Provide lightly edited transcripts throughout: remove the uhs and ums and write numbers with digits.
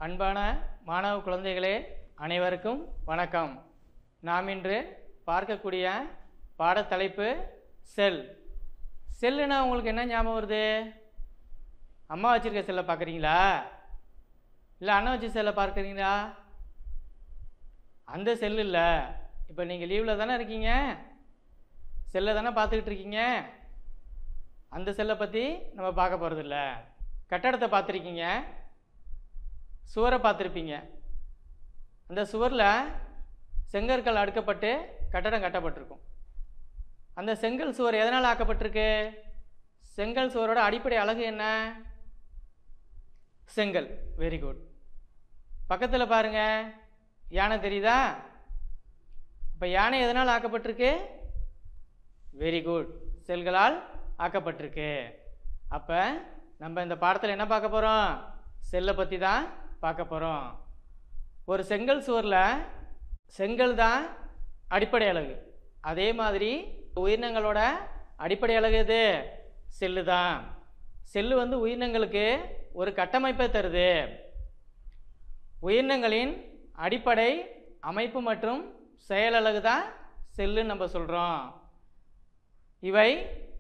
அன்பான மாணவ குழந்தைகளே அனைவருக்கும் வணக்கம். நாம் இன்று பார்க்கக்கூடிய பாடத்தலைப்பு செல். செல்லுனா உங்களுக்கு என்ன ஞாபகம் வருது? அம்மா வச்சிருக்க செல்லை பார்க்குறீங்களா, இல்லை அண்ணன் வச்ச செல்லை பார்க்குறீங்களா? அந்த செல்லு இல்லை. இப்போ நீங்கள் லீவில் தானே இருக்கீங்க, செல்லை தானே பார்த்துக்கிட்டு இருக்கீங்க. அந்த செல்லை பற்றி நம்ம பார்க்க போகிறதில்ல. கட்டடத்தை பார்த்துருக்கீங்க, சுவரை பார்த்துருப்பீங்க. அந்த சுவரில் செங்கற்கள் அடுக்கப்பட்டு கட்டடம் கட்டப்பட்டிருக்கும். அந்த செங்கல் சுவர் எதனால் ஆக்கப்பட்டிருக்கு? செங்கல் சுவரோட அடிப்படை அழகு என்ன? செங்கல். Very good. பக்கத்தில் பாருங்க, யானை தெரியுதா? இப்போ யானை எதனால் ஆக்கப்பட்டிருக்கு? வெரி குட், செல்களால் ஆக்கப்பட்டிருக்கு. அப்போ நம்ம இந்த பாடத்தில் என்ன பார்க்க போகிறோம்? செல்லை பற்றி தான் பார்க்க போகிறோம். ஒரு செங்கல் சுவரில் செங்கல் தான் அடிப்படை அலகு. அதே மாதிரி உயிரினங்களோட அடிப்படை அலகு எது? செல்லு தான். செல்லு உயிரினங்களுக்கு ஒரு கட்டமைப்பை தருது. உயிரினங்களின் அடிப்படை அமைப்பு மற்றும் செயலழகு தான் செல்லுன்னு நம்ம சொல்கிறோம். இவை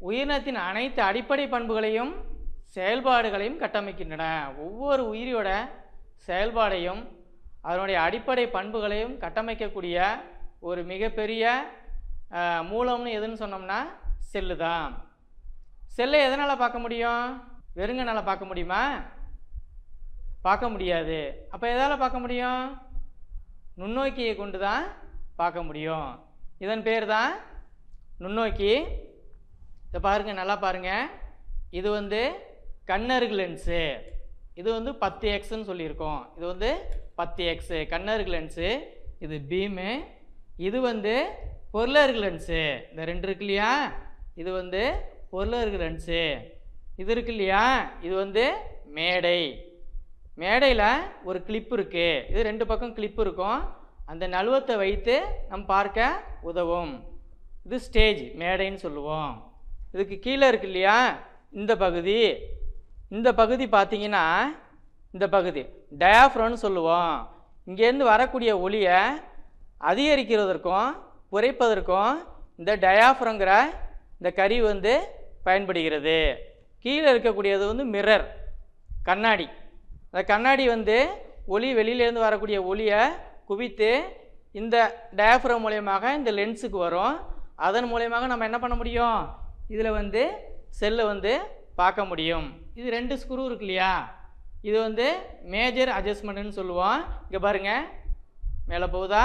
உயிரினத்தின் அனைத்து அடிப்படை பண்புகளையும் செயல்பாடுகளையும் கட்டமைக்கின்றன. ஒவ்வொரு உயிரியோட செயல்பாடையும் அதனுடைய அடிப்படை பண்புகளையும் கட்டமைக்கக்கூடிய ஒரு மிகப்பெரிய மூலம்னு எதுன்னு சொன்னோம்னா செல்லு தான். செல்லை எதனால் பார்க்க முடியும்? வெறுங்கனால் பார்க்க முடியுமா? பார்க்க முடியாது. அப்போ எதால் பார்க்க முடியும்? நுண்ணோக்கியை கொண்டு தான் பார்க்க முடியும். இதன் பேர் தான் நுண்ணோக்கி. இதை பாருங்க, நல்லா பாருங்க. இது கண்ணருகு லென்ஸு. இது 10x சொல்லியிருக்கோம். இது 10x கண்ணருகு லென்ஸு. இது பீமு. இது பொருளருகு லென்ஸு. இந்த ரெண்டு இருக்கு இல்லையா, இது பொருளருகு லென்ஸு. இது இருக்கு இல்லையா, இது மேடை. மேடையில் ஒரு கிளிப்பு இருக்குது. இது ரெண்டு பக்கம் கிளிப்பு இருக்கும். அந்த நழுவத்தை வைத்து நம்ம பார்க்க உதவும். இது ஸ்டேஜ், மேடைன்னு சொல்லுவோம். இதுக்கு கீழே இருக்கு இல்லையா, இந்த பகுதி பார்த்தீங்கன்னா, இந்த பகுதி டயாஃப்ரம்னு சொல்லுவோம். இங்கேருந்து வரக்கூடிய ஒளியை அதிகரிக்கிறதற்கும் குறைப்பதற்கும் இந்த டயாஃப்ரங்கிற இந்த கருவி பயன்படுகிறது. கீழே இருக்கக்கூடியது மிரர், கண்ணாடி. அந்த கண்ணாடி ஒளி வெளியிலேருந்து வரக்கூடிய ஒளியை குவித்து இந்த டயாஃப்ரம் மூலயமாக இந்த லென்ஸுக்கு வரும். அதன் மூலயமாக நம்ம என்ன பண்ண முடியும்? இதில் செல்லை பார்க்க முடியும். இது ரெண்டு ஸ்க்ரூ இருக்கு இல்லையா, இது மேஜர் அட்ஜஸ்ட்மெண்ட்னு சொல்லுவோம். இங்கே பாருங்கள், மேலே போகுதா?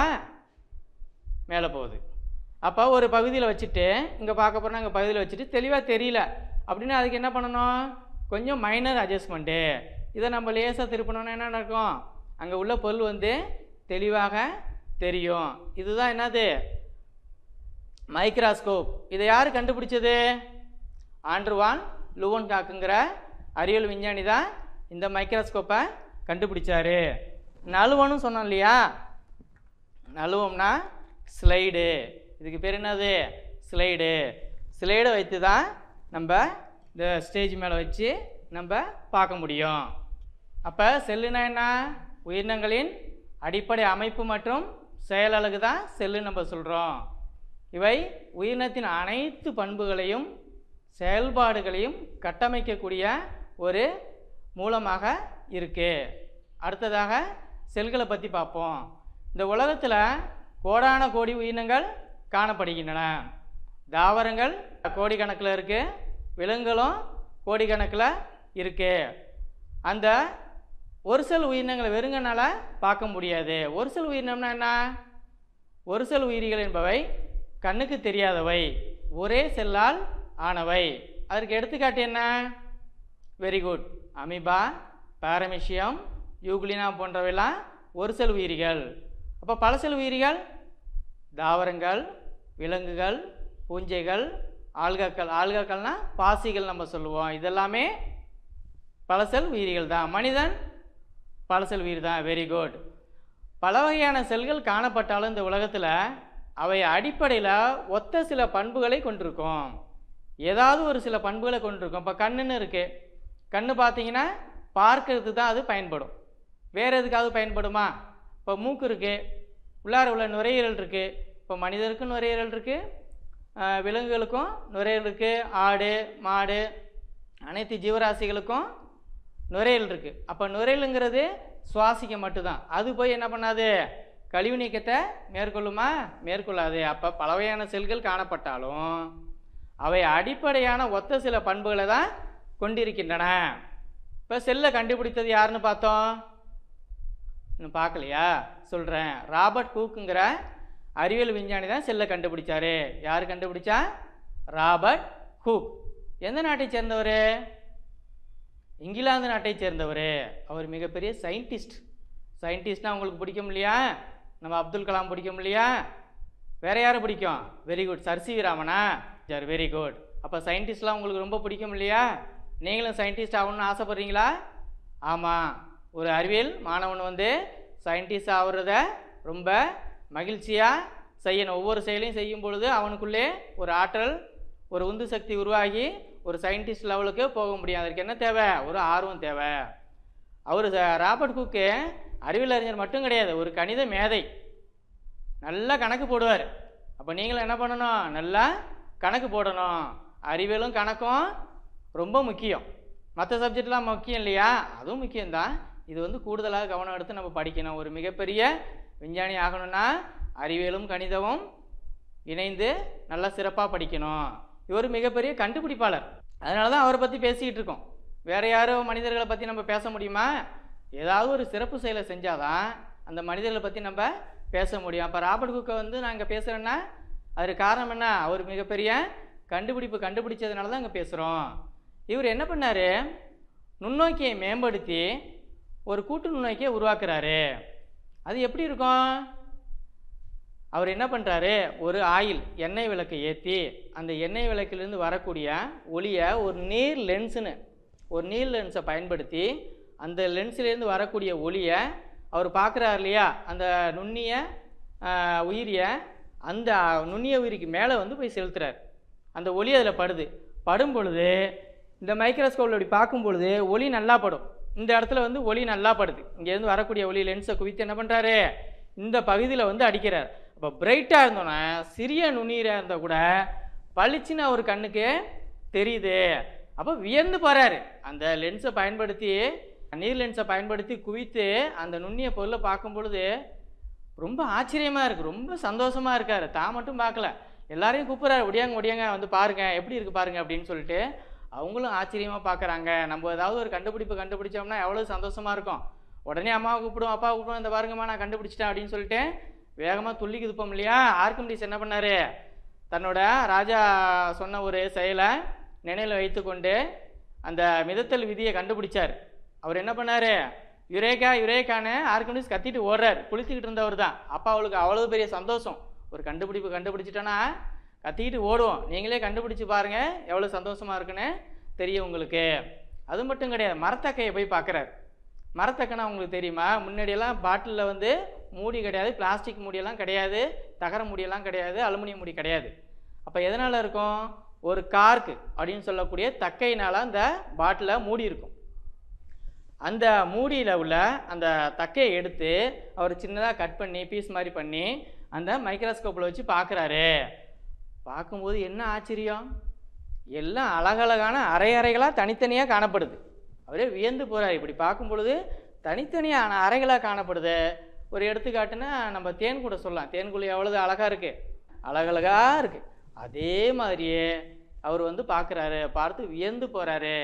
மேலே போகுது. அப்போ ஒரு பகுதியில் வச்சுட்டு இங்கே பார்க்க போகிறோன்னா இங்கே பகுதியில் வச்சுட்டு தெளிவாக தெரியல அப்படின்னா அதுக்கு என்ன பண்ணணும்? கொஞ்சம் மைனர் அட்ஜஸ்ட்மெண்ட்டு. இதை நம்ம லேசாக திருப்பினோன்னா என்ன நடக்கும்? அங்கே உள்ள பொருள் தெளிவாக தெரியும். இதுதான் என்னது? மைக்ராஸ்கோப். இதை யார் கண்டுபிடிச்சது? ஆண்ட்ரூ வான் லூவன்காக்குங்கிற அறிவியல் விஞ்ஞானி தான் இந்த மைக்ராஸ்கோப்பை கண்டுபிடிச்சாரு. நழுவம்னு சொன்னோம் இல்லையா, நழுவம்னா ஸ்லைடு. இதுக்கு பேர் என்னது? ஸ்லைடு. ஸ்லைடை வைத்து தான் நம்ம இந்த ஸ்டேஜ் மேலே வச்சு நம்ம பார்க்க முடியும். அப்போ செல்லுனா என்ன? உயிரினங்களின் அடிப்படை அமைப்பு மற்றும் செயலழகு தான் செல்லுன்னு நம்ம சொல்கிறோம். இவை உயிரினத்தின் அனைத்து பண்புகளையும் செயல்பாடுகளையும் கட்டமைக்கக்கூடிய ஒரு மூலமாக இருக்குது. அடுத்ததாக செல்களை பற்றி பார்ப்போம். இந்த உலகத்தில் கோடான கோடி உயிரினங்கள் காணப்படுகின்றன. தாவரங்கள் கோடிக்கணக்கில் இருக்குது, விலங்குகளும் கோடிக்கணக்கில் இருக்குது. அந்த ஒரு செல் உயிரினங்களை வெறுங்கனால பார்க்க முடியாது. ஒரு செல் உயிரினம்னா என்ன? ஒரு செல் உயிரிகள் என்பவை கண்ணுக்கு தெரியாதவை, ஒரே செல்லால் ஆனவை. அதற்கு எடுத்துக்காட்டு என்ன? வெரி குட், அமீபா, பாரமீசியம், யூக்ளினா போன்றவைலாம் ஒரு செல் உயிரிகள். அப்போ பல செல் உயிரிகள் தாவரங்கள், விலங்குகள், பூஞ்சைகள், ஆல்காக்கள். ஆல்காக்கள்னால் பாசிகள் நம்ம சொல்லுவோம். இதெல்லாமே பல செல் உயிரிகள் தான். மனிதன் பல செல் உயிர் தான். Very good. பல வகையான செல்கள் காணப்பட்டாலும் இந்த உலகத்தில் அவை அடிப்படையில் ஒத்த சில பண்புகளை கொண்டிருக்கும். ஏதாவது ஒரு சில பண்புகளை கொண்டிருக்கும். இப்போ கண்ணுன்னு இருக்குது. கண்ணு பார்த்தீங்கன்னா பார்க்கறதுக்கு தான் அது பயன்படும். வேறு எதுக்காவது பயன்படுமா? இப்போ மூக்கு இருக்குது, உள்ளார உள்ள நுரையீரல் இருக்குது. இப்போ மனிதருக்கும் நுரையீரல் இருக்குது, விலங்குகளுக்கும் நுரையீரல் இருக்குது, ஆடு மாடு அனைத்து ஜீவராசிகளுக்கும் நுரையீரல் இருக்குது. அப்போ நுரையீரலுங்கிறது சுவாசிக்க மட்டும்தான். அது போய் என்ன பண்ணாது? கழிவு நீக்கத்தை மேற்கொள்ளுமா? மேற்கொள்ளாது. அப்போ பலவகையான செல்கள் காணப்பட்டாலும் அவை அடிப்படையான ஒத்த சில பண்புகளை தான் கொண்டிருக்கின்றன. இப்போ செல்லை கண்டுபிடித்தது யாருன்னு பார்த்தோம்? இன்னும் பார்க்கலையா? சொல்கிறேன். ராபர்ட் ஹூக்குங்கிற அறிவியல் விஞ்ஞானி தான் செல்லை கண்டுபிடிச்சாரு. யார் கண்டுபிடிச்சா? Robert Hooke. எந்த நாட்டை சேர்ந்தவர்? இங்கிலாந்து நாட்டை சேர்ந்தவர். அவர் மிகப்பெரிய சயின்டிஸ்ட். சயின்டிஸ்ட்னா உங்களுக்கு பிடிக்கும் இல்லையா? நம்ம அப்துல் கலாம் பிடிக்கும் இல்லையா? வேறு யாரை பிடிக்கும்? Very good. Sir C V ராமனா? சரி, வெரி குட். அப்போ சயின்டிஸ்ட்லாம் உங்களுக்கு ரொம்ப பிடிக்கும் இல்லையா? நீங்களும் சயின்டிஸ்ட் ஆகணும்னு ஆசைப்பட்றீங்களா? ஆமாம். ஒரு அறிவியல் மாணவன் வந்து சயின்டிஸ்ட் ஆகுறத ரொம்ப மகிழ்ச்சியாக செய்யணும். ஒவ்வொரு செயலையும் செய்யும் பொழுது அவனுக்குள்ளே ஒரு ஆற்றல், ஒரு உந்து சக்தி உருவாகி ஒரு சயின்டிஸ்ட் லெவலுக்கு போக முடியும். அதற்கு என்ன தேவை? ஒரு ஆர்வம் தேவை. அவர் ராபர்ட் ஹூக்கு அறிவியல் அறிஞர் மட்டும் கிடையாது, ஒரு கணித மேதை. நல்லா கணக்கு போடுவார். அப்போ நீங்களும் என்ன பண்ணணும்? நல்லா கணக்கு போடணும். அறிவியலும் கணக்கும் ரொம்ப முக்கியம். மற்ற சப்ஜெக்ட்லாம் முக்கியம் இல்லையா? அதுவும் முக்கியம்தான். இது வந்து கூடுதலாக கவனம் எடுத்து நம்ம படிக்கணும். ஒரு மிகப்பெரிய விஞ்ஞானி ஆகணும்னா அறிவியலும் கணிதமும் இணைந்து நல்லா சிறப்பாக படிக்கணும். இவர் மிகப்பெரிய கண்டுபிடிப்பாளர். அதனால தான் அவரை பற்றி பேசிக்கிட்டு இருக்கோம். வேறு யாரும் மனிதர்களை பற்றி நம்ம பேச முடியுமா? ஏதாவது ஒரு சிறப்பு செயலை செஞ்சாதான் அந்த மனிதர்களை பற்றி நம்ம பேச முடியும். அப்போ ராபர்ட் ஹூக்கை வந்து நான் இங்கே பேசுகிறேன்னா அதுக்கு காரணம் என்ன? அவர் மிகப்பெரிய கண்டுபிடிச்சதுனால தான் இங்கே பேசுகிறோம். இவர் என்ன பண்ணார்? நுண்ணோக்கியை மேம்படுத்தி ஒரு கூட்டு நுண்ணோக்கியை உருவாக்குறாரு. அது எப்படி இருக்கும்? அவர் என்ன பண்ணுறாரு? ஒரு எண்ணெய் விளக்கை ஏற்றி அந்த எண்ணெய் விளக்கிலிருந்து வரக்கூடிய ஒளியை ஒரு நீர் லென்ஸை பயன்படுத்தி அந்த லென்ஸிலேருந்து வரக்கூடிய ஒளியை அவர் பார்க்குறாரு இல்லையா? அந்த நுண்ணிய உயிரியை அந்த நுண்ணிய உயிரிக்கு மேலே வந்து போய் செலுத்துறார். அந்த ஒளி அதில் படும் பொழுது இந்த மைக்ரோஸ்கோப்பில் இப்படி பார்க்கும் பொழுது ஒளி நல்லா படும். இந்த இடத்துல வந்து ஒளி நல்லா படுது. இங்கேருந்து வரக்கூடிய ஒளி லென்ஸை குவித்து என்ன பண்ணுறாரு? இந்த பகுதியில் வந்து அடிக்கிறார். அப்போ பிரைட்டாக இருந்தோன்னா சிறிய நுண்ணீராக இருந்தால் கூட பளிச்சுன்னு அவர் கண்ணுக்கு தெரியுது. அப்போ வியந்து போகிறாரு. அந்த லென்ஸை பயன்படுத்தி, நீர் லென்ஸை பயன்படுத்தி குவித்து அந்த நுண்ணிய பொருளை பார்க்கும் பொழுது ரொம்ப ஆச்சரியமாக இருக்குது, ரொம்ப சந்தோஷமாக இருக்கார். தான் மட்டும் பார்க்கல, எல்லாரையும் கூப்பிட்றாரு, ஒடியாங்க வந்து பாருங்கள், எப்படி இருக்குது பாருங்கள் அப்படின்னு சொல்லிட்டு. அவங்களும் ஆச்சரியமாக பார்க்குறாங்க. நம்ம ஏதாவது ஒரு கண்டுபிடிச்சோம்னா எவ்வளோ சந்தோஷமாக இருக்கும். உடனே அம்மாவை கூப்பிடுவோம், அப்பாவை கூப்பிடுவோம், இந்த பாருங்கம்மா நான் கண்டுபிடிச்சிட்டேன் அப்படின்னு சொல்லிட்டு வேகமாக துள்ளி குதிப்போம் இல்லையா? ஆர்க்கிமிடிஸ் என்ன பண்ணார்? தன்னோட ராஜா சொன்ன ஒரு செயலை நினைவில் வைத்து கொண்டு அந்த மிதத்தல் விதியை கண்டுபிடிச்சார். அவர் என்ன பண்ணார்? யுரேக்கான்னு ஆர்க்கிமிடிஸ் கத்திட்டு ஓடுறார். குளித்துக்கிட்டு இருந்தவர் தான். அப்பா அவளுக்கு அவ்வளோ பெரிய சந்தோஷம். ஒரு கண்டுபிடிச்சிட்டோன்னா கத்திக்கிட்டு ஓடுவோம். நீங்களே கண்டுபிடிச்சி பாருங்கள் எவ்வளோ சந்தோஷமாக இருக்குன்னு தெரியும் உங்களுக்கு. அது மட்டும் கிடையாது, மரத்தக்கையை போய் பார்க்குறாரு. மரத்தக்கைனா உங்களுக்கு தெரியுமா? முன்னாடியெல்லாம் பாட்டிலில் வந்து மூடி கிடையாது, பிளாஸ்டிக் மூடியெல்லாம் கிடையாது, தகர மூடியெல்லாம் கிடையாது, அலுமினியம் மூடி கிடையாது. அப்போ எதனால் இருக்கும்? ஒரு கார்க்கு அப்படின்னு சொல்லக்கூடிய தக்கையினால் அந்த பாட்டிலை மூடி இருக்கும். அந்த மூடியில் உள்ள அந்த தக்கையை எடுத்து அவர் சின்னதாக கட் பண்ணி பீஸ் மாதிரி பண்ணி அந்த மைக்ரோஸ்கோப்பில் வச்சு பார்க்குறாரு. பார்க்கும்போது என்ன ஆச்சரியம்! எல்லாம் அழகழகான அறைகளாக தனித்தனியாக காணப்படுது. அவரே வியந்து போகிறார். இப்படி பார்க்கும் பொழுது தனித்தனியான அறைகளாக காணப்படுது. ஒரு எடுத்துக்காட்டுன்னா நம்ம தேன் கூட சொல்லலாம். தேன்குழி எவ்வளவு அழகாக இருக்குது, அழகழகாக இருக்குது. அதே மாதிரியே அவர் வந்து பார்க்குறாரு. பார்த்து வியந்து போகிறாரு.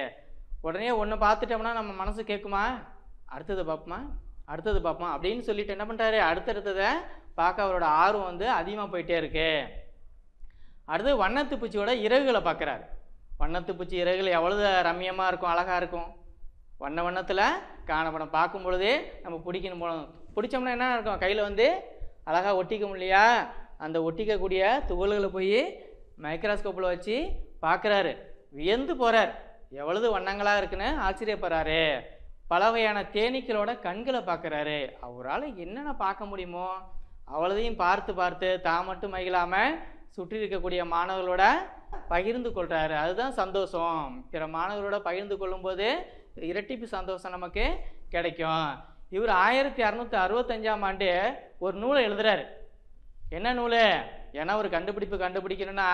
உடனே ஒன்று பார்த்துட்டோம்னா நம்ம மனசு கேட்குமா? அடுத்தது பார்ப்போமா அப்படின்னு சொல்லிட்டு என்ன பண்ணுறாரு? அடுத்தடுத்ததை பார்க்க அவரோட ஆர்வம் வந்து அதிகமாக போயிட்டே இருக்கு. அடுத்து வண்ணத்து பூச்சியோட இறகுகளை பார்க்குறாரு. வண்ணத்து பூச்சி இறகுகள் எவ்வளவு ரம்மியமாக இருக்கும், அழகாக இருக்கும். வண்ணத்தில் காணப்படும். பார்க்கும் பொழுதே நம்ம பிடிச்சோம்னா என்ன இருக்கும்? கையில் வந்து அழகாக ஒட்டிக்கும் இல்லையா? அந்த ஒட்டிக்கக்கூடிய துகள்களை போய் மைக்ரோஸ்கோப்பில் வச்சு பார்க்குறாரு. வியந்து போகிறார். எவ்வளவு வண்ணங்களாக இருக்குன்னு ஆச்சரியப்படுறாரு. பல வகையான தேனீக்களோட கண்களை பார்க்குறாரு. அவரால் என்னென்ன பார்க்க முடியுமோ அவ்வளோதையும் பார்த்து தான் மட்டும் மகிழாமல் சுற்றி இருக்கக்கூடிய மாணவர்களோட பகிர்ந்து கொள்கிறாரு. அதுதான் சந்தோஷம். பிற மாணவர்களோட பகிர்ந்து கொள்ளும்போது இரட்டிப்பு சந்தோஷம் நமக்கு கிடைக்கும். இவர் 1665ஆம் ஆண்டு ஒரு நூலை எழுதுறாரு. என்ன நூல்? ஏன்னா ஒரு கண்டுபிடிப்பு கண்டுபிடிக்கணும்னா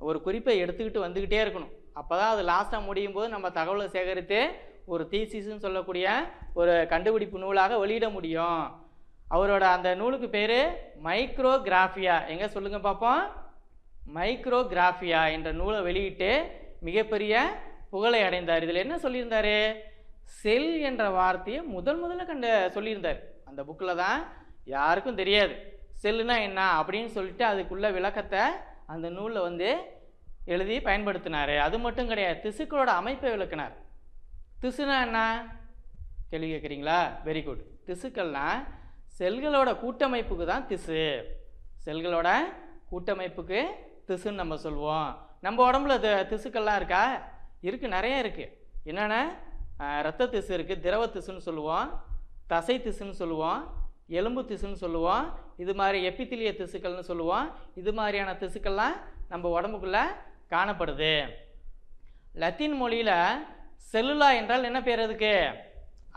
ஒரு குறிப்பை எடுத்துக்கிட்டு வந்துக்கிட்டே இருக்கணும். அப்போ தான் அது லாஸ்ட்டாக முடியும் போது நம்ம தகவலை சேகரித்து ஒரு தீசிஸ்ன்னு சொல்லக்கூடிய ஒரு கண்டுபிடிப்பு நூலாக வெளியிட முடியும். அவரோட அந்த நூலுக்கு பேர் மைக்ரோகிராஃபியா. எங்கே சொல்லுங்க பார்ப்போம். மைக்ரோகிராஃபியா என்ற நூலை வெளியிட்டு மிகப்பெரிய புகழை அடைந்தார். இதில் என்ன சொல்லியிருந்தாரு? செல் என்ற வார்த்தையை முதல்ல சொல்லியிருந்தார். அந்த புக்கில் தான், யாருக்கும் தெரியாது செல்லுனா என்ன அப்படின்னு சொல்லிட்டு அதுக்குள்ள விளக்கத்தை அந்த நூலில் வந்து எழுதி பயன்படுத்தினார். அது மட்டும் கிடையாது, திசுக்களோட அமைப்பை விளக்கினார். திசுனா என்ன கேள்வி கேட்குறீங்களா? Very good. திசுக்கள்னா செல்களோட கூட்டமைப்புக்கு தான் திசு. செல்களோட கூட்டமைப்புக்கு திசுன்னு நம்ம சொல்லுவோம். நம்ம உடம்புல திசுக்கள்லாம் இருக்கா? இருக்குது, நிறைய இருக்குது. என்னென்ன? இரத்த திசு இருக்குது, திரவ திசுன்னு சொல்லுவோம், தசை திசுன்னு சொல்லுவோம், எலும்பு திசுன்னு சொல்லுவோம், இது மாதிரி எபித்திலிய திசுக்கள்னு சொல்லுவோம். இது மாதிரியான திசுக்கள்லாம் நம்ம உடம்புக்குள்ளே காணப்படுது. லத்தீன் மொழியில் செல்லுலா என்றால் என்ன பேர்? அதுக்கு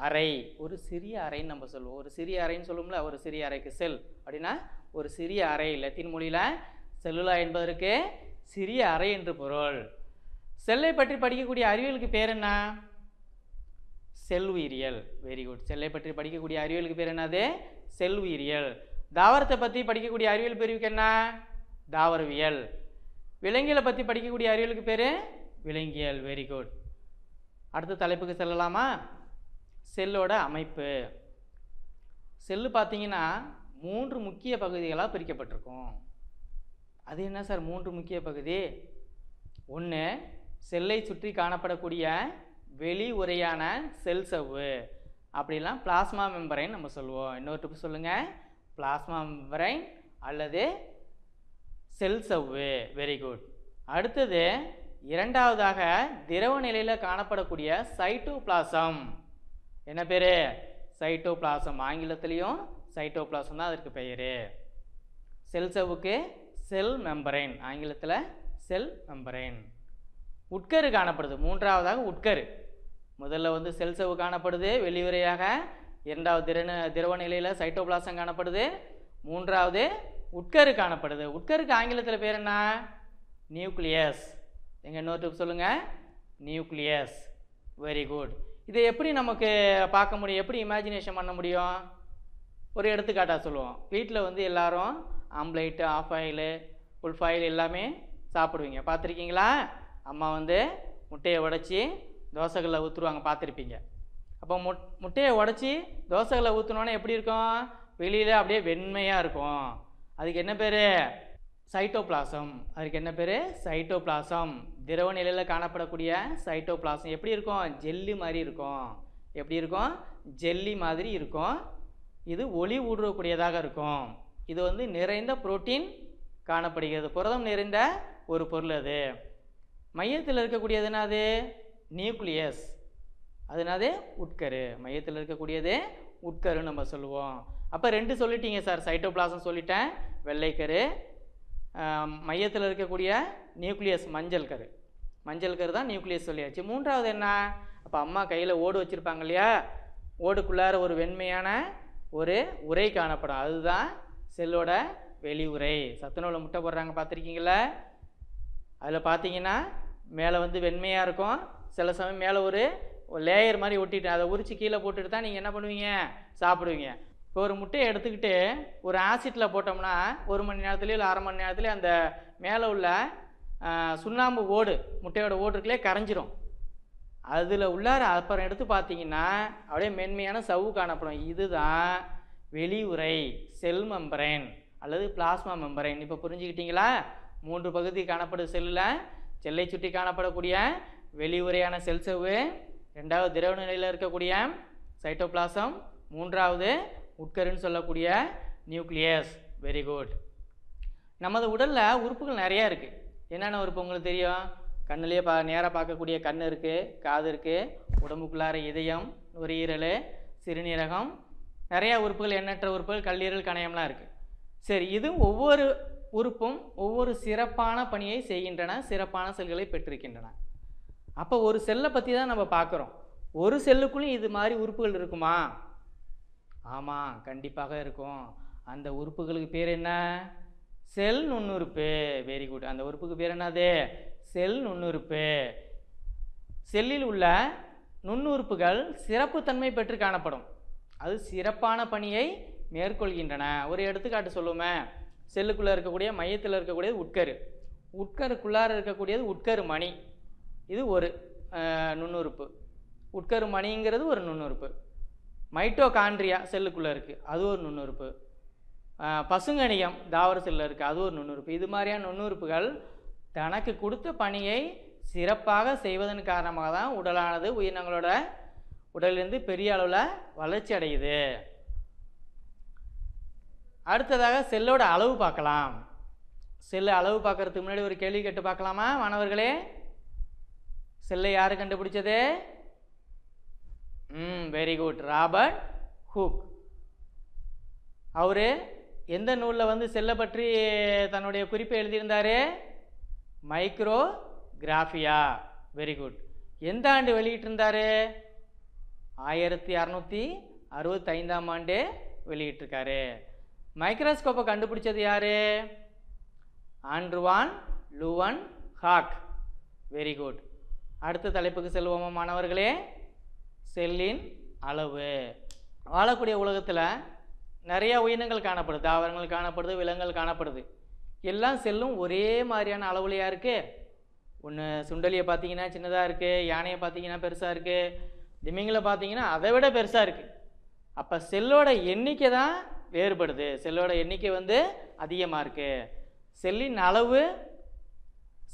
அறை, ஒரு சிறிய அறைன்னு நம்ம சொல்லுவோம். ஒரு சிறிய அறைன்னு சொல்லுவோம்ல, ஒரு சிறிய அறைக்கு செல் அப்படின்னா ஒரு சிறிய அறை. லத்தீன் மொழியில் செல்லுலா என்பதற்கு சிறிய அறை என்று பொருள். செல்லை பற்றி படிக்கக்கூடிய அறிவியலுக்கு பேர் என்ன? செல் உயிரியல். Very good. செல்லை பற்றி படிக்கக்கூடிய அறிவியலுக்கு பேர் என்னது? செல் உயிரியல். தாவரத்தை பற்றி படிக்கக்கூடிய அறிவியல் பிரிவுக்கு என்ன? தாவரவியல். விலங்கியலை பற்றி படிக்கக்கூடிய அறிவியலுக்கு பேர் விலங்கியல். Very good. அடுத்த தலைப்புக்கு செல்லலாமா? செல்லோட அமைப்பு. செல்லு பார்த்தீங்கன்னா 3 முக்கிய பகுதிகளாக பிரிக்கப்பட்டிருக்கும். அது என்ன சார் 3 முக்கிய பகுதி? ஒன்று, செல்லை சுற்றி காணப்படக்கூடிய வெளி உரையான செல் சவ்வு, அப்படிலாம் பிளாஸ்மா மெம்பரைன் நம்ம சொல்லுவோம். இன்னொரு டிப் சொல்லுங்கள். பிளாஸ்மா மெம்பரைன் அல்லது செல் சவ்வு. Very good. அடுத்தது, இரண்டாவதாக திரவ நிலையில் காணப்படக்கூடிய சைட்டோபிளாசம். என்ன பேர்? சைட்டோபிளாசம். ஆங்கிலத்திலையும் சைட்டோபிளாசம் தான் அதற்கு பெயர். செல் சவ்வுக்கு செல் மெம்பரைன், ஆங்கிலத்தில் செல் மெம்பரைன். உட்கரு காணப்படுது. மூன்றாவதாக உட்கரு. முதல்ல வந்து செல் சவ்வு காணப்படுது வெளியுறையாக, இரண்டாவது திரவ நிலையில் சைட்டோபிளாசம் காணப்படுது, மூன்றாவது உட்கரு காணப்படுது. உட்கருக்கு ஆங்கிலத்தில் பேர் என்ன? நியூக்ளியஸ். எங்கள் இன்னொரு டிப் சொல்லுங்கள். நியூக்ளியஸ். Very good. இதை எப்படி நமக்கு பார்க்க முடியும், எப்படி இமேஜினேஷன் பண்ண முடியும்? ஒரு எடுத்துக்காட்டாக சொல்லுவோம். வீட்டில் வந்து எல்லாரும் omelette, half boil, full boil எல்லாமே சாப்பிடுவீங்க, பார்த்துருக்கீங்களா? அம்மா வந்து முட்டையை உடச்சி தோசைகளில் ஊற்றுருவாங்க, பார்த்துருப்பீங்க. அப்போ முட்டையை உடச்சி தோசைகளில் ஊற்றினோன்னே எப்படி இருக்கும்? வெளியில் அப்படியே வெண்மையாக இருக்கும். அதுக்கு என்ன பேர்? சைட்டோபிளாசம். அதுக்கு என்ன பேர்? சைட்டோபிளாசம். திரவ நிலையில் காணப்படக்கூடிய சைட்டோபிளாசம் எப்படி இருக்கும்? ஜெல்லி மாதிரி இருக்கும். எப்படி இருக்கும்? ஜெல்லி மாதிரி இருக்கும். இது ஒளி ஊடுருவக்கூடியதாக இருக்கும். இது வந்து நிறைந்த புரோட்டீன் காணப்படுகிறது. புரதம் நிறைந்த ஒரு பொருள். அது மையத்தில் இருக்கக்கூடியது என்னது? நியூக்ளியஸ். அது என்னது? உட்கரு. மையத்தில் இருக்கக்கூடியது உட்கருன்னு நம்ம சொல்லுவோம். அப்போ 2 சொல்லிட்டீங்க சார். சைட்டோபிளாசம் சொல்லிட்டேன், வெள்ளைக்கரு. மையத்தில் இருக்கக்கூடிய நியூக்ளியஸ் மஞ்சள் கரு. மஞ்சள் கரு தான் நியூக்ளியஸ் சொல்லியாச்சு. மூன்றாவது என்ன? அப்போ அம்மா கையில் ஓடு வச்சுருப்பாங்க இல்லையா? ஓடுக்குள்ளார ஒரு வெண்மையான ஒரு உரை காணப்படும். அதுதான் செல்லோட வெளி உரை. சத்துணவில் முட்டை போடுறாங்க, பார்த்துருக்கீங்களா? அதில் பார்த்தீங்கன்னா மேலே வந்து வெண்மையாக இருக்கும், சில சமயம் மேலே ஒரு லேயர் மாதிரி ஒட்டிட்டு அதை உரித்து கீழே போட்டுட்டு தான் நீங்கள் என்ன பண்ணுவீங்க? சாப்பிடுவீங்க. இப்போ ஒரு முட்டையை எடுத்துக்கிட்டு ஒரு ஆசிட்டில் போட்டோம்னா 1 மணி நேரத்துலேயே இல்லை அரை மணி நேரத்துலேயே அந்த மேலே உள்ள சுண்ணாம்பு ஓடு, முட்டையோட ஓடு இருக்குல்லே, கரைஞ்சிரும். அதில் உள்ளார அப்புறம் எடுத்து பார்த்தீங்கன்னா அப்படியே மென்மையான சவ்வு காணப்படும். இதுதான் வெளியுறை, செல் மெம்பரைன் அல்லது பிளாஸ்மா மெம்பரைன். இப்போ புரிஞ்சுக்கிட்டீங்களா? 3 பகுதி காணப்படுது செல்லில். செல்லை சுற்றி காணப்படக்கூடிய வெளியுறையான செல் சவ்வு, ரெண்டாவது திரவ நிலையில் இருக்கக்கூடிய சைட்டோபிளாசம், மூன்றாவது உட்கருன்னு சொல்லக்கூடிய நியூக்ளியஸ். Very good. நமது உடலில் உறுப்புகள் நிறையா இருக்குது. என்னென்ன உறுப்பு உங்களுக்கு தெரியும்? கண்ணிலே நேராக பார்க்கக்கூடிய கண் இருக்குது, காது இருக்குது, உடம்புக்குள்ளார இதயம், நுரையீரல், சிறுநீரகம், நிறையா உறுப்புகள், எண்ணற்ற உறுப்புகள், கல்லீரல், கணையம்லாம் இருக்குது. சரி, இது ஒவ்வொரு உறுப்பும் ஒவ்வொரு சிறப்பான பணியை செய்கின்றன, சிறப்பான செல்களை பெற்றிருக்கின்றன. அப்போ ஒரு செல்லை பற்றி தான் நம்ம பார்க்குறோம். ஒரு செல்லுக்குள்ளேயும் இது மாதிரி உறுப்புகள் இருக்குமா? ஆமாம், கண்டிப்பாக இருக்கும். அந்த உறுப்புகளுக்கு பேர் என்ன? செல் நுண்ணுறுப்பு. Very good. அந்த உறுப்புக்கு பேர் என்னது? செல் நுண்ணுறுப்பு. செல்லில் உள்ள நுண்ணுறுப்புகள் சிறப்புத்தன்மை பெற்று காணப்படும். அது சிறப்பான பணியை மேற்கொள்கின்றன. ஒரு எடுத்துக்காட்டு சொல்லுவோமே, செல்லுக்குள்ளே இருக்கக்கூடிய மையத்தில் இருக்கக்கூடியது உட்கரு, உட்கருக்குள்ளார இருக்கக்கூடியது உட்கரு மணி. இது ஒரு நுண்ணுறுப்பு. உட்கரு மணிங்கிறது ஒரு நுண்ணுறுப்பு. மைட்டோகாண்ட்ரியா செல்லுக்குள்ளே இருக்குது, அது ஒரு நுண்ணுறுப்பு. பசுங்கணிகம் தாவர செல்லில் இருக்குது, அது ஒரு நுண்ணுறுப்பு. இது மாதிரியான நுண்ணுறுப்புகள் தனக்கு கொடுத்த பணியை சிறப்பாக செய்வதன் காரணமாக தான் உடலானது உயிரினங்களோட உடலிலிருந்து பெரிய அளவில் வளர்ச்சி அடையுது. அடுத்ததாக செல்லோட அளவு பார்க்கலாம். செல்லை அளவு பார்க்கறதுக்கு முன்னாடி ஒரு கேள்வி கேட்டு பார்க்கலாமா மாணவர்களே? செல்லை யார் கண்டுபிடிச்சது? Very good, Robert Hooke. அவரு எந்த நூலில் செல்லை பற்றி தன்னுடைய குறிப்பை எழுதியிருந்தாரு? மைக்ரோகிராஃபியா. Very good. எந்த ஆண்டு வெளியிட்டிருந்தாரு? 1665ஆம் ஆண்டு வெளியிட்டிருக்காரு. மைக்ரோஸ்கோப்பை கண்டுபிடிச்சது யாரு? Andrew van Leeuwenhoek. Very good. அடுத்த தலைப்புக்கு செல்வோமா மாணவர்களே? செல்லின் அளவு. வாழக்கூடிய உலகத்தில் நிறைய உயிரினங்கள் காணப்படுது, தாவரங்கள் காணப்படுது, விலங்குகள் காணப்படுது. எல்லாம் செல்லும் ஒரே மாதிரியான அளவுலையா இருக்குது? ஒன்று சுண்டலியை பார்த்தீங்கன்னா சின்னதாக இருக்குது, யானையை பார்த்தீங்கன்னா பெருசாக இருக்குது, திமிங்களை பார்த்தீங்கன்னா அதை விட பெருசாக இருக்குது. அப்போ செல்லோட எண்ணிக்கை தான் வேறுபடுது. செல்லோட எண்ணிக்கை அதிகமாக இருக்குது. செல்லின் அளவு,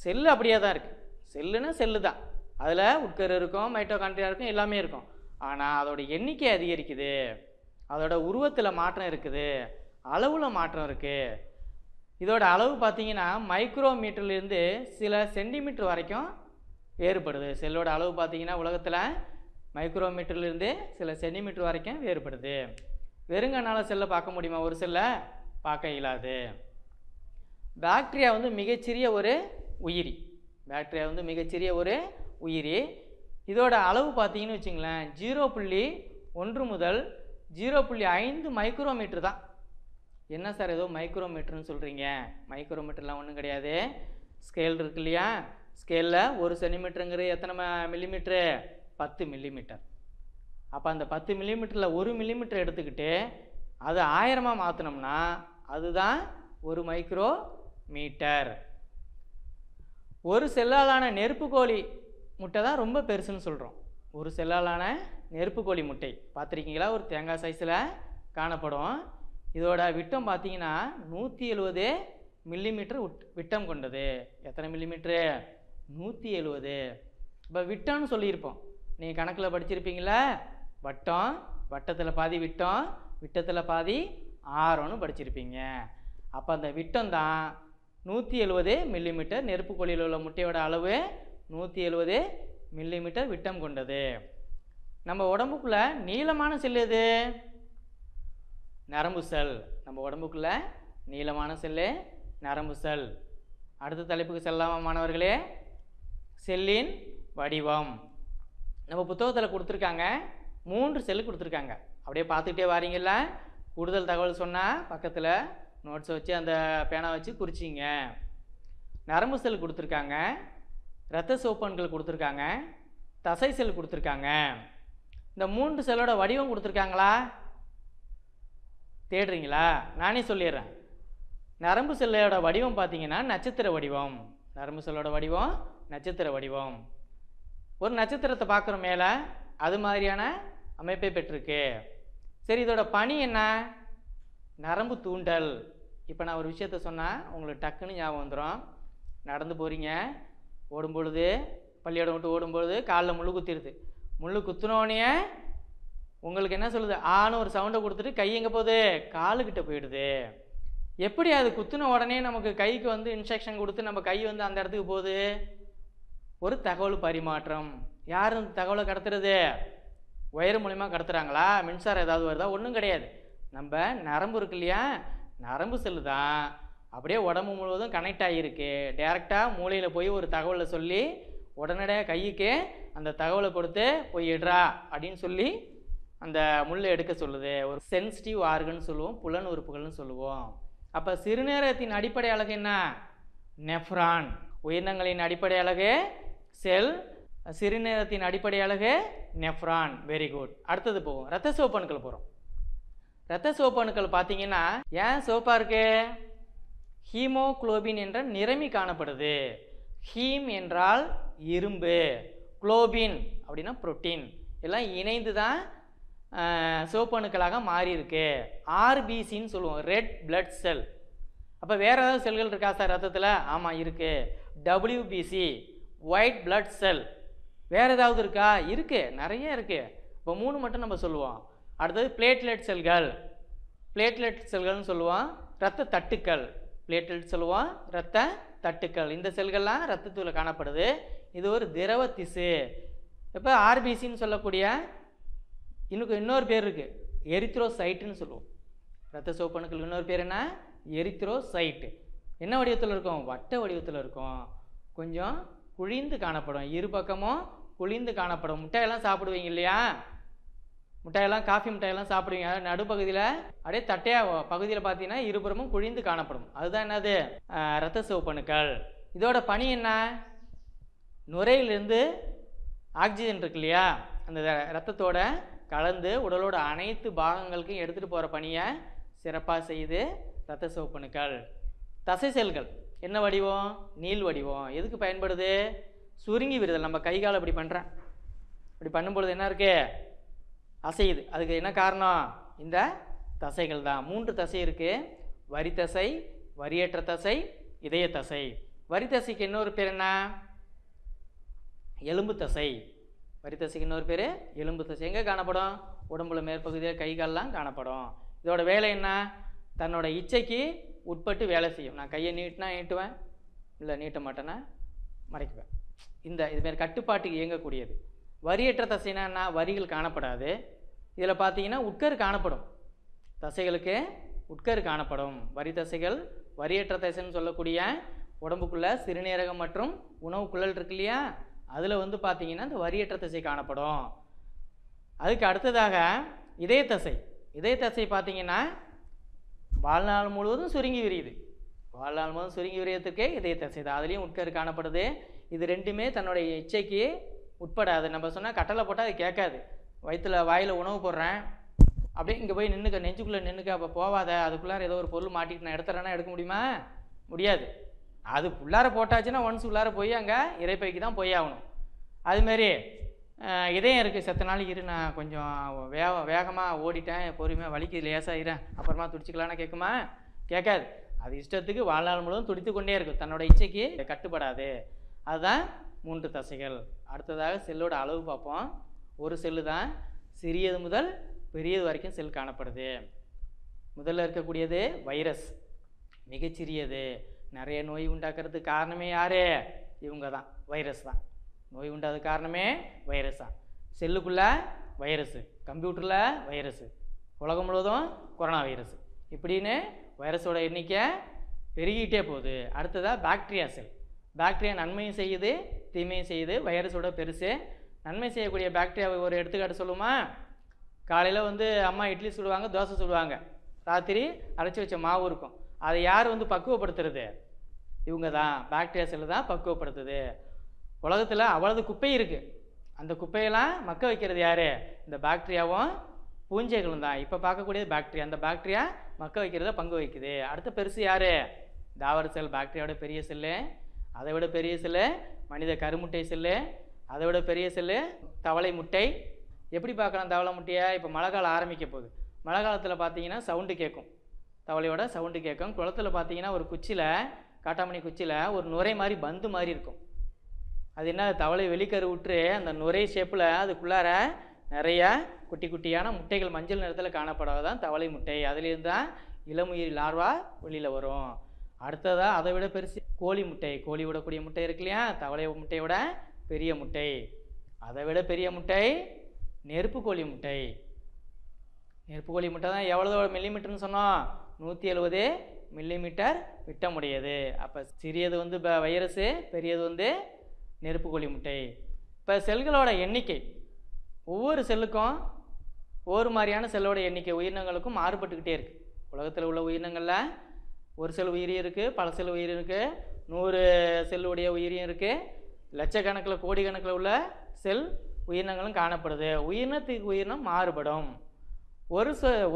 செல்லு அப்படியே தான் இருக்குது. செல்லுன்னா செல்லு தான், அதில் உட்கரு இருக்கும், மைட்டோகாண்ட்ரியா இருக்கும், எல்லாமே இருக்கும். ஆனால் அதோட எண்ணிக்கை அதிகரிக்குது, அதோட உருவத்தில் மாற்றம் இருக்குது, அளவில் மாற்றம் இருக்குது. இதோட அளவு பார்த்தீங்கன்னா மைக்ரோமீட்டர்லேருந்து சில சென்டிமீட்டர் வரைக்கும் வேறுபடுது. செல்லோட அளவு பார்த்தீங்கன்னா உலகத்தில் மைக்ரோமீட்டர்லேருந்து சில சென்டிமீட்டர் வரைக்கும் வேறுபடுது. வெறுங்கனால் செல்லை பார்க்க முடியுமா? ஒரு செல்லை பார்க்க இயலாது. பாக்டீரியா மிகச்சிறிய ஒரு உயிரி. பாக்டீரியா மிகச்சிறிய ஒரு உயிரி. இதோட அளவு பார்த்தீங்கன்னு வச்சுங்களேன், 0.1 முதல் 0.5 மைக்ரோமீட்டர் தான். என்ன சார் ஏதோ மைக்ரோமீட்டர்னு சொல்கிறீங்க? மைக்ரோமீட்டர்லாம் ஒன்றும் கிடையாது. ஸ்கேல் இருக்கு இல்லையா, ஸ்கேலில் 1 சென்டிமீட்டருங்கிறது எத்தனை மில்லிமீட்ரு? 10 மில்லிமீட்டர். அப்போ அந்த 10 மில்லிமீட்டரில் 1 மில்லிமீட்டர் எடுத்துக்கிட்டு அது 1000 மாற்றினோம்னா அதுதான் 1 மைக்ரோ மீட்டர். ஒரு செல்லாலான நெருப்புக்கோழி முட்டை தான் ரொம்ப பெருசுன்னு சொல்கிறோம். ஒரு செல்லாலான நெருப்புக்கோழி முட்டை பார்த்துருக்கீங்களா? ஒரு தேங்காய் சைஸில் காணப்படும். இதோட விட்டம் பார்த்தீங்கன்னா 170 மில்லிமீட்டர் விட்டம் கொண்டது. எத்தனை மில்லிமீட்ரு? 170. இப்போ விட்டம்னு சொல்லியிருப்போம், நீங்கள் கணக்கில் படிச்சிருப்பீங்களா? வட்டம், வட்டத்தில் பாதி விட்டம், விட்டத்தில் பாதி ஆரம்னு படிச்சிருப்பீங்க. அப்போ அந்த விட்டம் தான் 170 மில்லிமீட்டர். நெருப்புக்கோழியில் உள்ள முட்டையோட அளவு 170 மில்லிமீட்டர் விட்டம் கொண்டது. நம்ம உடம்புக்குள்ள நீளமான செல் எது? நரம்பு செல். நம்ம உடம்புக்குள்ள நீளமான செல்லு நரம்பு செல். அடுத்த தலைப்புக்கு செல்லாமா மாணவர்களே? செல்லின் வடிவம். நம்ம புத்தகத்தில் கொடுத்துருக்காங்க, 3 செல்லு கொடுத்துருக்காங்க. அப்படியே பார்த்துக்கிட்டே வாரீங்கல்ல. கூடுதல் தகவல் சொன்னால் பக்கத்தில் நோட்ஸை வச்சு அந்த பேனா வச்சு குறிச்சிங்க. நரம்பு செல் கொடுத்துருக்காங்க, இரத்த சிவப்பணுக்கள் கொடுத்துருக்காங்க, தசை செல் கொடுத்துருக்காங்க. இந்த 3 செல்லோட வடிவம் கொடுத்துருக்காங்களா? தேடுறீங்களா? நானே சொல்லிடுறேன். நரம்பு செல்லோட வடிவம் பார்த்தீங்கன்னா நட்சத்திர வடிவம். நரம்பு செல்லோட வடிவம் நட்சத்திர வடிவம். ஒரு நட்சத்திரத்தை பார்க்குற மேலே அது மாதிரியான அமைப்பை பெற்றிருக்கு. சரி, இதோட பணி என்ன? நரம்பு தூண்டல். இப்போ நான் ஒரு விஷயத்த சொன்னால் உங்களுக்கு டக்குன்னு ஞாபகம் வந்துடும். நடந்து போகிறீங்க, ஓடும்பொழுது, பள்ளியோடம் விட்டு ஓடும்பொழுது காலில் முள் குத்திடுது. முள் குத்துனோடனே உங்களுக்கு என்ன சொல்லுது? ஆன்னு ஒரு சவுண்டை கொடுத்துட்டு கை எங்கே போகுது? காலுக்கிட்ட போயிடுது. எப்படி அது குத்துன உடனே நமக்கு கைக்கு இன்ஸ்ட்ரக்ஷன் கொடுத்து நம்ம கை அந்த இடத்துக்கு போகுது? ஒரு தகவல் பரிமாற்றம். யார் அந்த தகவலை கடத்துறது? ஒயர் மூலிமா கடத்துகிறாங்களா? மின்சாரம் ஏதாவது வருதா? ஒன்றும் கிடையாது. நம்ம நரம்பு இருக்கு இல்லையா, நரம்பு செல்லு தான் அப்படியே உடம்பு முழுவதும் கனெக்ட் ஆகியிருக்கு. டேரெக்டாக மூளையில் போய் ஒரு தகவலை சொல்லி உடனடியாக கைக்கு அந்த தகவலை கொடுத்து போய் எடுறா அப்படின்னு சொல்லி அந்த முள்ளை எடுக்க சொல்லுது. ஒரு சென்சிட்டிவ் ஆர்கன் சொல்லுவோம், புலன் உறுப்புகள்னு சொல்லுவோம். அப்போ சிறுநீரகத்தின் அடிப்படை அலகு என்ன? நெஃப்ரான். உயிரினங்களின் அடிப்படை அலகு செல், சிறுநீரகத்தின் அடிப்படை அலகு நெஃப்ரான். Very good. அடுத்தது போவோம், இரத்த சிவப்பணுக்கள் போகிறோம். இரத்த சிவப்பணுக்கள் பார்த்தீங்கன்னா ஏன் சிவப்பாக இருக்கு? ஹீமோகுளோபின் என்ற நிறமி காணப்படுது. ஹீம் என்றால் இரும்பு, குளோபின் அப்படின்னா புரோட்டீன், எல்லாம் இணைந்து தான் சிவப்பணுக்களாக மாறி இருக்கு. ஆர்பிசின்னு சொல்லுவோம், ரெட் பிளட் செல். அப்போ வேற ஏதாவது செல்கள் இருக்கா சார் ரத்தத்தில்? ஆமாம் இருக்கு. WBC white blood cell. வேற ஏதாவது இருக்கா? இருக்கு, நிறைய இருக்கு. இப்போ 3 மட்டும் நம்ம சொல்லுவோம். அடுத்தது பிளேட்லெட் செல்கள். பிளேட்லெட் செல்கள்னு சொல்லுவோம். இரத்த தட்டுக்கள், பிளேட்லெட் சொல்லுவோம், இரத்த தட்டுக்கள். இந்த செல்கள்லாம் ரத்தத்தில் காணப்படுது. இது ஒரு திரவ திசு. இப்போ ஆர்பிசின்னு சொல்லக்கூடிய இன்னொரு பேர் இருக்குது, எரித்ரோசைட்டுன்னு சொல்லுவோம். இரத்த சிவப்பணுக்களுக்கு இன்னொரு பேர் என்ன? எரித்ரோசைட்டு. என்ன வடிவத்தில் இருக்கும்? வட்ட வடிவத்தில் இருக்கும். கொஞ்சம் குழிந்து காணப்படும், இரு பக்கமும் குழிந்து காணப்படும். முட்டையெல்லாம் சாப்பிடுவீங்க இல்லையா? முட்டையெல்லாம், காஃபி முட்டையெல்லாம் சாப்பிடுவீங்க. நடுப்பகுதியில் அப்படியே தட்டையாக பகுதியில் பார்த்தீங்கன்னா இருபுறமும் குழிந்து காணப்படும். அதுதான் என்னது? இரத்த சிவப்பணுக்கள். இதோட பணி என்ன? நுரையிலிருந்து ஆக்சிஜன் இருக்கு இல்லையா, அந்த இரத்தத்தோட கலந்து உடலோட அனைத்து பாகங்களுக்கும் எடுத்துகிட்டு போகிற பணியை சிறப்பாக செய்யுது இரத்த சிவப்பணுக்கள். தசை செல்கள் என்ன வடிவம்? நீள் வடிவம். எதுக்கு பயன்படுது? சுருங்கி விடுதல். நம்ம கை கால் இப்படி பண்ணுறேன், இப்படி பண்ணும்பொழுது என்ன இருக்கு? அசையுது. அதுக்கு என்ன காரணம்? இந்த தசைகள் தான். 3 தசை இருக்குது. வரித்தசை, வரியற்ற தசை, இதய தசை. வரித்தசைக்கு இன்னொரு பேர் என்ன? எலும்பு தசை. வரித்தசைக்கு இன்னொரு பேர் எலும்பு தசை. எங்கே காணப்படும்? உடம்புல மேற்பகுதியில், கை கால்லாம் காணப்படும். இதோட வேலை என்ன? தன்னோட இச்சைக்கு உட்பட்டு வேலை செய்யும். நான் கையை நீட்டினா நீட்டுவேன், இல்லை நீட்ட மாட்டேன்னா மறைக்குவேன். இதுமாரி கட்டுப்பாட்டுக்கு இயங்கக்கூடியது. வரியற்ற தசைனா என்ன? வரிகள் காணப்படாது. இதில் பார்த்தீங்கன்னா உட்கரு காணப்படும். தசைகளுக்கு உட்கரு காணப்படும். வரி தசைகள். வரியற்ற தசைன்னு சொல்லக்கூடிய உடம்புக்குள்ளே சிறுநீரகம் மற்றும் உணவு குழல் இருக்கு இல்லையா, அதில் வந்து பார்த்தீங்கன்னா இந்த வரியற்ற தசை காணப்படும். அதுக்கு அடுத்ததாக இதய தசை. இதய தசை பார்த்தீங்கன்னா வாழ்நாள் முழுவதும் சுருங்கி விரியுது. வாழ்நாள் முழுவதும் சுருங்கி விரியறதுக்கே இதய தசை தான். அதுலேயும் உட்கரு காணப்படுது. இது ரெண்டுமே தன்னுடைய இச்சைக்கு உட்படாது. நம்ம சொன்னால் கட்டளை போட்டால் அது கேட்காது. வாயில் உணவு போடுறேன், அப்படியே இங்கே போய் நின்றுக்க, நெஞ்சுக்குள்ளே நின்றுக்க, அப்போ போவாத, அதுக்குள்ளார ஏதோ ஒரு பொருள் மாட்டிட்டு நான் எடுத்துறேன்னா எடுக்க முடியுமா? முடியாது. அது உள்ளார போட்டாச்சுன்னா ஒன்ஸ் உள்ளார போய் அங்கே இறைப்பைக்கு தான் போய் ஆகணும். அதுமாரி இதயம் இருக்குது. செத்த நாளைக்கு இரு, நான் கொஞ்சம் வேகமாக ஓடிட்டேன், பொறுமையாக வலிக்கு லேசாக இரு, அப்புறமா துடிச்சிக்கலான்னு கேட்குமா? கேட்காது. அது இஷ்டத்துக்கு வாழ்நாள் முழுவதும் துடித்து கொண்டே இருக்கும். தன்னோட இச்சைக்கு கட்டுப்படாது. அதுதான் 3 தசைகள். அடுத்ததாக செல்லோட அளவு பார்ப்போம். ஒரு செல்லு தான். சிறியது முதல் பெரியது வரைக்கும் செல் காணப்படுது. முதல்ல இருக்கக்கூடியது வைரஸ், மிகச்சிறியது. நிறைய நோய் உண்டாக்குறதுக்கு காரணமே யார்? இவங்க தான், வைரஸ் தான். நோய் உண்டாது காரணமே வைரஸ் தான். செல்லுக்குள்ளே வைரஸு, கம்ப்யூட்டரில் வைரஸு, உலகம் முழுவதும் கொரோனா வைரஸ், இப்படின்னு வைரஸோட எண்ணிக்கை பெருகிட்டே போகுது. அடுத்ததாக பாக்டீரியா செல். பாக்டீரியா நன்மையும் செய்யுது, தீமையும் செய்யுது. வைரஸோட பெருசு. நன்மை செய்யக்கூடிய பாக்டீரியாவை ஒரு எடுத்துக்காட்டு சொல்லுமா? காலையில் வந்து அம்மா இட்லி சுடுவாங்க, தோசை சுடுவாங்க. ராத்திரி அரைச்சி வச்ச மாவு இருக்கும். அதை யார் வந்து பக்குவப்படுத்துறது? இவங்க தான், பாக்டீரியா செல்லு தான் பக்குவப்படுத்துது. உலகத்தில் அவ்வளவு குப்பை இருக்குது. அந்த குப்பையெல்லாம் மக்க வைக்கிறது யார்? இந்த பாக்டீரியாவும் பூஞ்சைகளும் தான். இப்போ பார்க்கக்கூடியது பாக்டீரியா. அந்த பாக்டீரியா மக்க வைக்கிறத பங்கு வைக்குது. அடுத்த பெருசு யார்? தாவர செல். பாக்டீரியாவோட பெரிய செல்லு. அதை விட பெரிய செல்லு மனித கருமுட்டை செல்லு. அதை விட பெரிய செல்லு தவளை முட்டை. எப்படி பார்க்கலாம் தவளை முட்டையை? இப்போ மழை காலம் ஆரம்பிக்க போகுது. மழை காலத்தில் பார்த்தீங்கன்னா சவுண்டு கேட்கும், தவளையோட சவுண்டு கேட்கும். குளத்தில் பார்த்தீங்கன்னா ஒரு குச்சியில், காட்டாமணி குச்சியில் ஒரு நுரை மாதிரி பந்து மாதிரி இருக்கும். அது என்ன? தவளை வெளிக்கரு விட்டு அந்த நுரை ஷேப்பில் அதுக்குள்ளார நிறையா குட்டி குட்டியான முட்டைகள் மஞ்சள் நிறத்தில் காணப்படாதான் தவளை முட்டை. அதுலேருந்து தான் இளமுயிர் லார்வா வெளியில் வரும். அடுத்ததாக அதை விட பெருசு கோழி முட்டை. கோழி விடக்கூடிய முட்டை இருக்கு இல்லையா, தவளை முட்டையோட பெரிய முட்டை. அதை விட பெரிய முட்டை நெருப்பு கோழி முட்டை. நெருப்பு கோழி முட்டை தான் எவ்வளோ மில்லிமீட்டர்னு சொன்னோம்? 170 மில்லிமீட்டர் விட்டமுடையது. அப்போ சிறியது வந்து வைரஸு, பெரியது வந்து நெருப்பு கோழி முட்டை. இப்போ செல்களோட எண்ணிக்கை, ஒவ்வொரு செல்லுக்கும் ஒவ்வொரு மாதிரியான செல்லோட எண்ணிக்கை உயிரினங்களுக்கும் மாறுபட்டுக்கிட்டே இருக்குது. உலகத்தில் உள்ள உயிரினங்களில் ஒரு செல் உயிரி இருக்குது, பல செல் உயிரி இருக்குது, 100 செல்லுடைய உயிரியும் இருக்குது, லட்சக்கணக்கில் கோடிக்கணக்கில் உள்ள செல் உயிரினங்களும் காணப்படுது. உயிரினத்துக்கு உயிரினம் மாறுபடும்.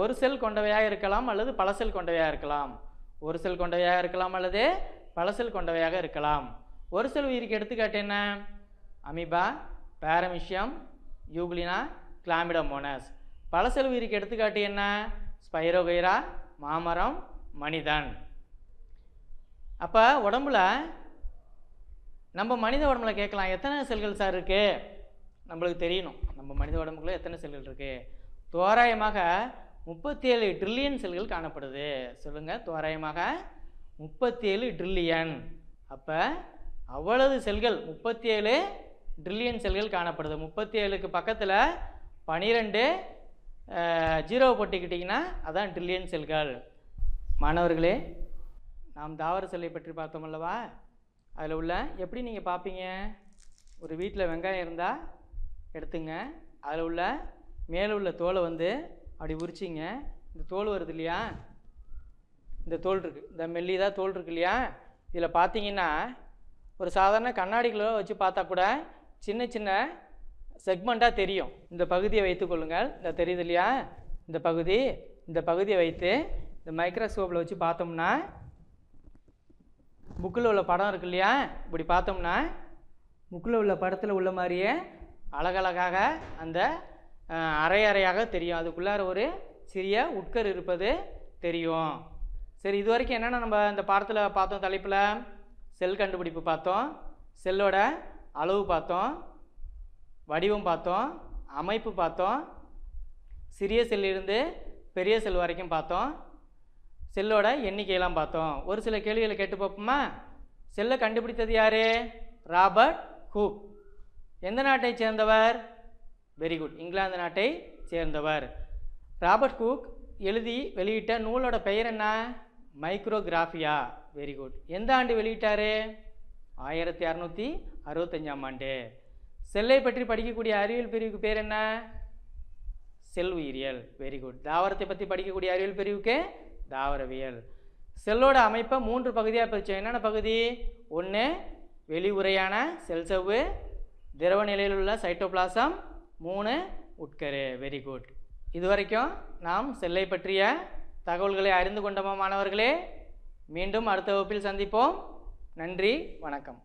ஒரு செல் கொண்டவையாக இருக்கலாம் அல்லது பல செல் கொண்டவையாக இருக்கலாம். ஒரு செல் கொண்டவையாக இருக்கலாம் அல்லது பல செல் கொண்டவையாக இருக்கலாம். ஒரு செல் உயிரிக்கு எடுத்துக்காட்டு என்ன? Amoeba, paramecium, euglena, chlamydomonas. பல செல் உயிரிக்கு எடுத்துக்காட்டு என்ன? ஸ்பைரோகைரா, மாமரம், மனிதன். அப்போ உடம்புல நம்ம மனித உடம்புல கேட்கலாம், எத்தனை செல்கள் சார் இருக்குது? நம்மளுக்கு தெரியணும், நம்ம மனித உடம்புக்குள்ள எத்தனை செல்கள் இருக்குது. தோராயமாக 37 ட்ரில்லியன் செல்கள் காணப்படுது. சொல்லுங்கள், தோராயமாக 37 ட்ரில்லியன். அப்போ அவ்வளவு செல்கள், 37 ட்ரில்லியன் செல்கள் காணப்படுது. 37க்கு பக்கத்தில் 12 ஜீரோவை போட்டுக்கிட்டிங்கன்னா அதான் ட்ரில்லியன் செல்கள். மாணவர்களே, நாம் தாவர செல்லை பற்றி பார்த்தோம் அல்லவா? அதில் உள்ள எப்படி நீங்கள் பார்ப்பீங்க? ஒரு வீட்டில் வெங்காயம் இருந்தால் எடுத்துங்க, அதில் உள்ள மேலே உள்ள தோலை அப்படி உரிச்சிங்க. இந்த தோல் வருது இல்லையா, இந்த தோல் இருக்குது, இந்த மெல்லிதாக தோல் இருக்கு இல்லையா, இதில் பார்த்தீங்கன்னா ஒரு சாதாரண கண்ணாடிக்குள்ளே வச்சு பார்த்தா கூட சின்ன சின்ன செக்மெண்ட்டாக தெரியும். இந்த பகுதியை வைத்துக்கொள்ளுங்கள், இந்த தெரியுது இல்லையா, இந்த பகுதியை வைத்து இந்த மைக்ரோஸ்கோப்பில் வச்சு பார்த்தோம்னா புக்கில் உள்ள படம் இருக்கு இல்லையா, இப்படி பார்த்தோம்னா புக்கில் உள்ள படத்தில் உள்ள மாதிரியே அழகழகாக அந்த அரையாக தெரியும். அதுக்குள்ளார ஒரு சிறிய உட்கரு இருப்பது தெரியும். சரி, இது வரைக்கும் என்னென்ன நம்ம இந்த பாடத்தில் பார்த்தோம்? தலைப்பில் செல் கண்டுபிடிப்பு பார்த்தோம், செல்லோட அளவு பார்த்தோம், வடிவம் பார்த்தோம், அமைப்பு பார்த்தோம், சிறிய செல்லிருந்து பெரிய செல் வரைக்கும் பார்த்தோம், செல்லோட எண்ணிக்கையெல்லாம் பார்த்தோம். ஒரு சில கேள்விகளை கேட்டு பார்ப்போமா? செல்லை கண்டுபிடித்தது யார்? Robert Hooke. எந்த நாட்டை சேர்ந்தவர்? வெரி குட், இங்கிலாந்து நாட்டை சேர்ந்தவர். ராபர்ட் ஹூக் எழுதி வெளியிட்ட நூலோட பெயர் என்ன? மைக்ரோகிராஃபியா. Very good. எந்த ஆண்டு வெளியிட்டார்? 1665ஆம் ஆண்டு. செல்லை பற்றி படிக்கக்கூடிய அறிவியல் பிரிவுக்கு பேர் என்ன? செல் உயிரியல். Very good. தாவரத்தை பற்றி படிக்கக்கூடிய அறிவியல் பிரிவுக்கு தாவரவியல். செல்லோட அமைப்பை 3 பகுதியாக பிரித்தோம். என்னென்ன பகுதி? 1 வெளி உரையான செல் சவ்வு, திரவ நிலையில் உள்ள சைட்டோபிளாசம், 3 உட்கரு. Very good. இதுவரைக்கும் நாம் செல்லை பற்றிய தகவல்களை அறிந்து கொண்டோமா மாணவர்களே? மீண்டும் அடுத்த வகுப்பில் சந்திப்போம். நன்றி, வணக்கம்.